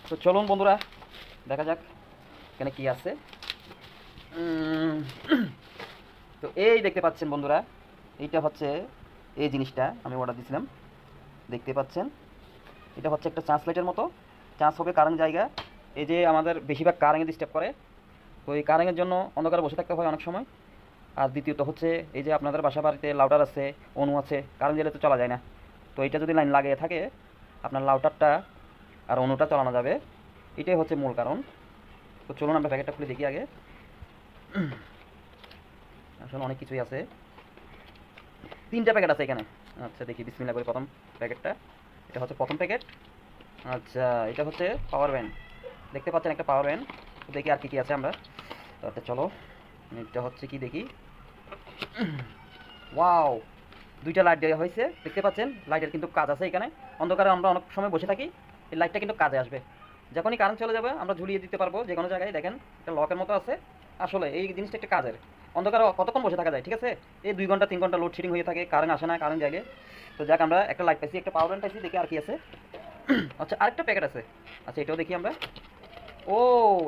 তো চলুন বন্ধুরা দেখা যাক এখানে কি আছে। তো এই দেখতে পাচ্ছেন বন্ধুরা, এইটা হচ্ছে এই জিনিসটা আমি অর্ডার দিয়েছিলাম, দেখতে পাচ্ছেন। এটা হচ্ছে একটা চার্জ লাইটের মতো, চার্জ হবে কারেন্ট জায়গা। এই যে আমাদের বেশিরভাগ কারেন্টে ডিস্টার্ব করে, তো এই কারেন্টের জন্য অন্ধকারে বসে থাকতে হয় অনেক সময়। আর দ্বিতীয়ত হচ্ছে এই যে আপনাদের বাসা বাড়িতে লাউটার আছে, অনু আছে, কারেন্ট গেলে তো চলা যায় না। তো এটা যদি লাইন লাগিয়ে থাকে আপনার লাউটারটা আর অনুটা চালানো যাবে, এটাই হচ্ছে মূল কারণ। তো চলুন আমরা প্যাকেটটা খুলে দেখি আগে। আসলে অনেক কিছুই আছে, 3টা প্যাকেট আছে এখানে। আচ্ছা দেখি বিসমিল্লাহ করে প্রথম প্যাকেটটা, এটা হচ্ছে প্রথম প্যাকেট। আচ্ছা এটা হচ্ছে পাওয়ার ব্যান্ড, দেখতে পাচ্ছেন একটা পাওয়ার ব্যান্ড। তো দেখি আর কী কী আছে আমরা। আচ্ছা চলো এটা হচ্ছে কি দেখি। ওয়াও, 2টা লাইট দেওয়া হয়েছে, দেখতে পাচ্ছেন। লাইটের কিন্তু কাজ আছে এখানে, অন্ধকারে আমরা অনেক সময় বসে থাকি, এই লাইটটা কিন্তু কাজে আসবে। যখনই কারেন্ট চলে যাবে আমরা ঝুলিয়ে দিতে পারবো যে কোনো জায়গায়। দেখেন একটা লকের মতো আছে, আসলে এই জিনিসটা একটা কাজের। অন্ধকারে কতক্ষণ বসে থাকা যায়, ঠিক আছে। এই 2 ঘন্টা 3 ঘন্টা লোডশেডিং হয়ে থাকে, কারেন্ট আসে না, কারেন্ট জায়গায়। তো যাক আমরা একটা লাইট পাইছি, একটা পাওয়ার ব্যান্ড পাইছি, দেখি আর কি আছে। আচ্ছা আরেকটা প্যাকেট আছে, আচ্ছা এটাও দেখি আমরা। ও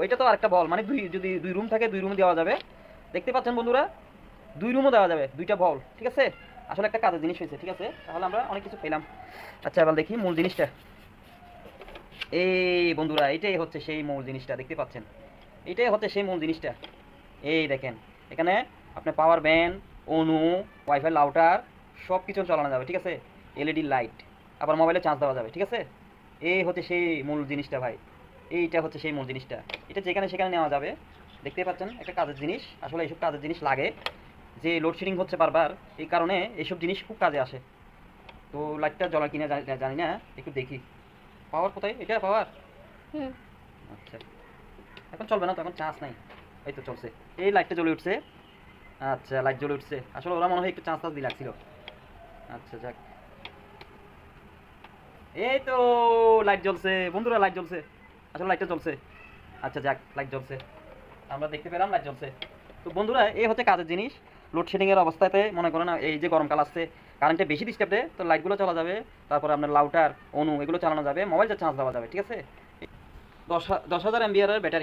এটা তো আরেকটা বল, মানে যদি 2 রুম থাকে 2 রুমে দেওয়া যাবে, দেখতে পাচ্ছেন বন্ধুরা। 2 রুমও দেওয়া যাবে, 2টা বল, ঠিক আছে। আসলে একটা কাজের জিনিস হয়েছে, ঠিক আছে। তাহলে আমরা অনেক কিছু পেলাম। আচ্ছা এবার দেখি মূল জিনিসটা। এই বন্ধুরা এটাই হচ্ছে সেই মূল জিনিসটা, দেখতে পাচ্ছেন। এটাই হচ্ছে সেই মূল জিনিসটা। এই দেখেন এখানে আপনার পাওয়ার ব্যান্ড, অনু, ওয়াইফাই রাউটার সব কিছু চালানো যাবে, ঠিক আছে। এলইডি লাইট, আবার মোবাইলে চার্জ দেওয়া যাবে, ঠিক আছে। এই হচ্ছে সেই মূল জিনিসটা ভাই, এইটা হচ্ছে সেই মূল জিনিসটা। এটা যেখানে সেখানে নেওয়া যাবে, দেখতে পাচ্ছেন একটা কাজের জিনিস। আসলে এইসব কাজের জিনিস লাগে, যে লোডশেডিং হচ্ছে বারবার, এই কারণে এইসব জিনিস খুব কাজে আসে। তো লাইটটা জ্বলা কিনা জানি না, একটু দেখি। পাওয়ার কোথায়, এটা পাওয়ার? হুম। আচ্ছা এখন চলবে না তো, এখন চার্জ নাই। এই তো চলছে, এই লাইটটা জ্বলে উঠছে। আচ্ছা লাইট জ্বলে উঠছে, আসলে ওরা মনে হয় একটু চার্জ টার্জ দিয়ে লাগছিল। আচ্ছা যাক, এই তো লাইট জ্বলছে বন্ধুরা, লাইট জ্বলছে, আসলে লাইটটা জ্বলছে। আচ্ছা যাক লাইট জ্বলছে, আমরা দেখতে পেলাম লাইট জ্বলছে। তো বন্ধুরা এই হচ্ছে কাজের জিনিস। লোডশেডিংয়ের অবস্থাতে মনে করেন এই যে গরমকাল আসছে, কারেন্টে বেশি ডিস্টার্ব দেয়, তো লাইটগুলো চালা যাবে। তারপর আপনার লাউটার, অনু এগুলো চালানো যাবে, মোবাইলটা চার্জ দেওয়া যাবে, ঠিক আছে। 10,000 এমবিআর ব্যাটারি।